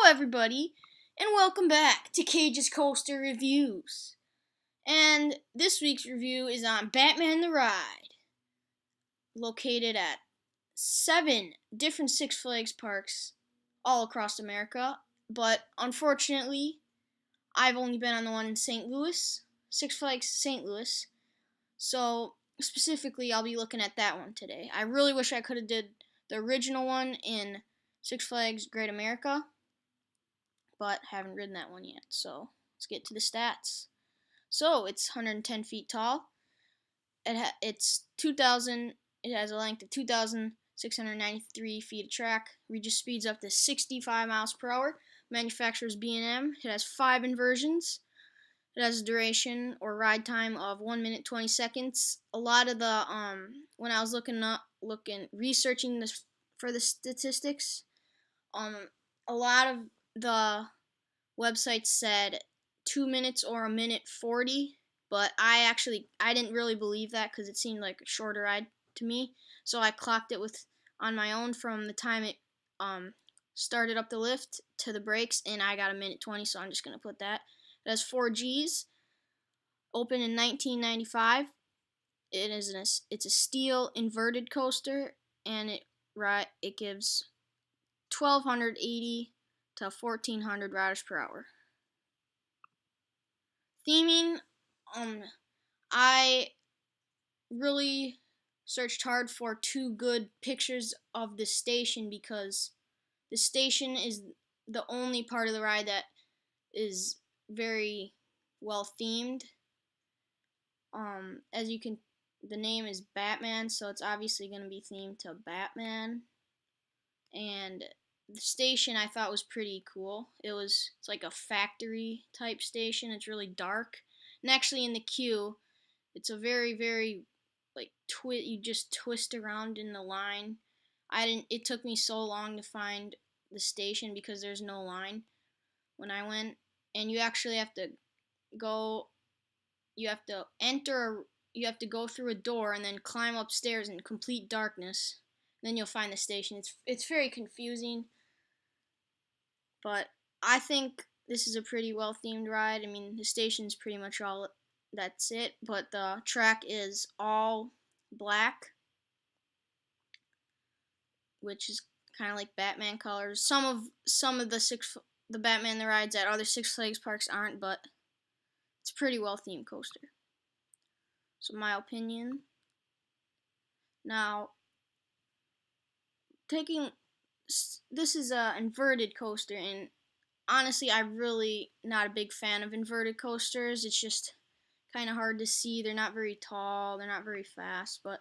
everybody, and welcome back to Cage's Coaster Reviews. And this week's review is on Batman the Ride, located at 7 different Six Flags parks all across America. But unfortunately, I've only been on the one in St. Louis, Six Flags St. Louis. So specifically, I'll be looking at that one today. I really wish I could have did the original one in Six Flags Great America, but haven't ridden that one yet. So let's get to the stats. So it's 110 feet tall. It's 2,000. It has a length of 2,693 feet of track. Reaches speeds up to 65 miles per hour. Manufacturer's B&M. It has 5 inversions. It has a duration or ride time of 1 minute 20 seconds. A lot of the when I was researching this for the statistics, a lot of the websites said 2 minutes or 1 minute 40, but I didn't really believe that because it seemed like a shorter ride to me. So I clocked it on my own from the time it started up the lift to the brakes, and I got 1 minute 20. So I'm just gonna put that. It has 4 Gs. Opened in 1995. It's a steel inverted coaster, and it gives 1,280 to 1,400 riders per hour. Theming, I really searched hard for 2 good pictures of the station because the station is the only part of the ride that is very well themed. The name is Batman, so it's obviously going to be themed to Batman. And the station I thought was pretty cool. It's like a factory type station. It's really dark. And actually in the queue, it's a very, very you just twist around in the line. It took me so long to find the station because there's no line when I went. And you actually have to go you have to go through a door and then climb upstairs in complete darkness. Then you'll find the station. It's very confusing, but I think this is a pretty well themed ride. I mean, the station's pretty much all that's it, but the track is all black, which is kind of like Batman colors. Some of the Batman the rides at other Six Flags parks aren't, but it's a pretty well themed coaster. So my opinion. Now, this is a inverted coaster, and honestly, I'm really not a big fan of inverted coasters. It's just kind of hard to see. They're not very tall. They're not very fast, but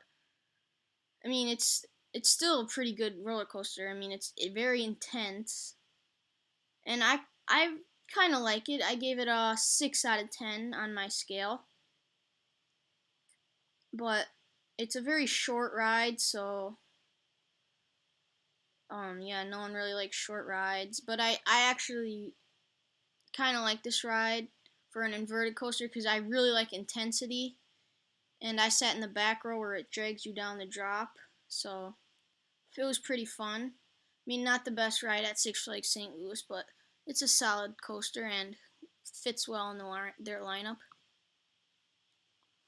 I mean, it's still a pretty good roller coaster. I mean, it's very intense, and I kind of like it. I gave it a 6 out of 10 on my scale, but it's a very short ride, so yeah, no one really likes short rides, but I actually kind of like this ride for an inverted coaster because I really like intensity, and I sat in the back row where it drags you down the drop, so it was pretty fun. I mean, not the best ride at Six Flags St. Louis, but it's a solid coaster and fits well in their lineup.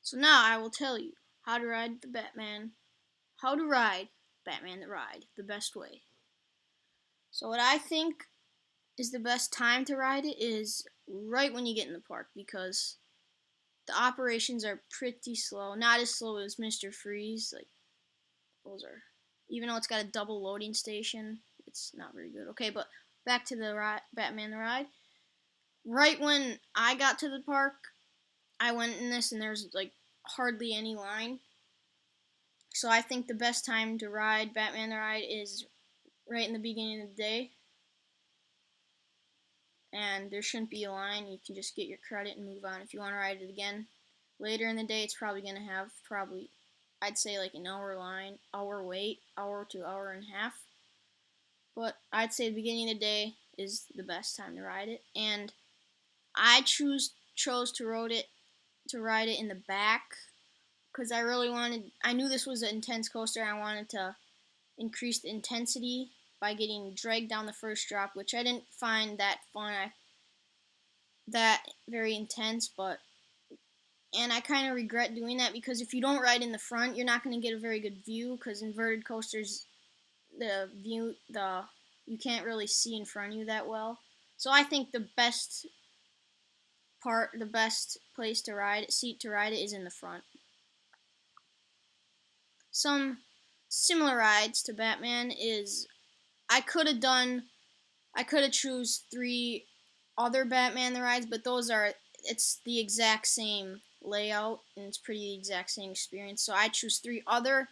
So now I will tell you how to ride Batman the Ride the best way. So what I think is the best time to ride it is right when you get in the park because the operations are pretty slow. Not as slow as Mr. Freeze. Even though it's got a double loading station, it's not very good. Okay, but back to the Batman the Ride. Right when I got to the park, I went in this and there's hardly any line. So I think the best time to ride Batman the Ride is right in the beginning of the day. And there shouldn't be a line. You can just get your credit and move on. If you want to ride it again later in the day, it's probably going to have I'd say an hour wait, hour to hour and a half. But I'd say the beginning of the day is the best time to ride it. And I chose to ride it in the back because I knew this was an intense coaster. I wanted to increase the intensity by getting dragged down the first drop, which I didn't find that fun, that very intense, and I kind of regret doing that because if you don't ride in the front, you're not going to get a very good view because inverted coasters, you can't really see in front of you that well. So I think the best place to ride it is in the front. Some similar rides to Batman is I could have choose 3 other Batman the rides, but it's the exact same layout and it's pretty the exact same experience. So I choose 3 other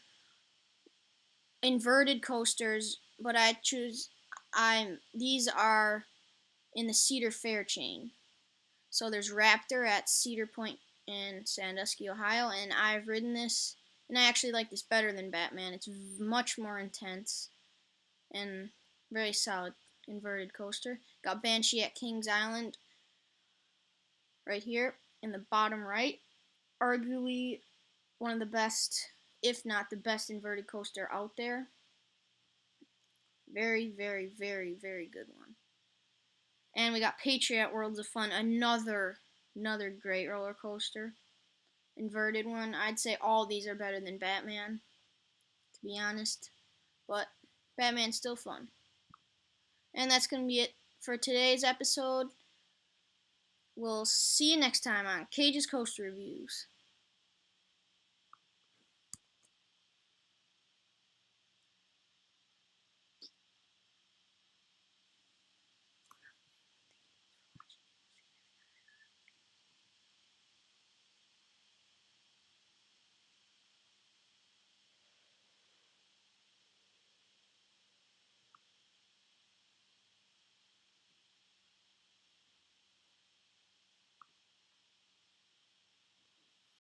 inverted coasters, but these are in the Cedar Fair chain. So there's Raptor at Cedar Point in Sandusky, Ohio, and I've ridden this, and I actually like this better than Batman. It's much more intense and very solid inverted coaster. Got Banshee at Kings Island right here in the bottom right. Arguably one of the best, if not the best inverted coaster out there. Very, very, very, very good one. And we got Patriot Worlds of Fun, another great roller coaster. Inverted one. I'd say all these are better than Batman, to be honest. But Batman's still fun. And that's going to be it for today's episode. We'll see you next time on Cage's Coaster Reviews.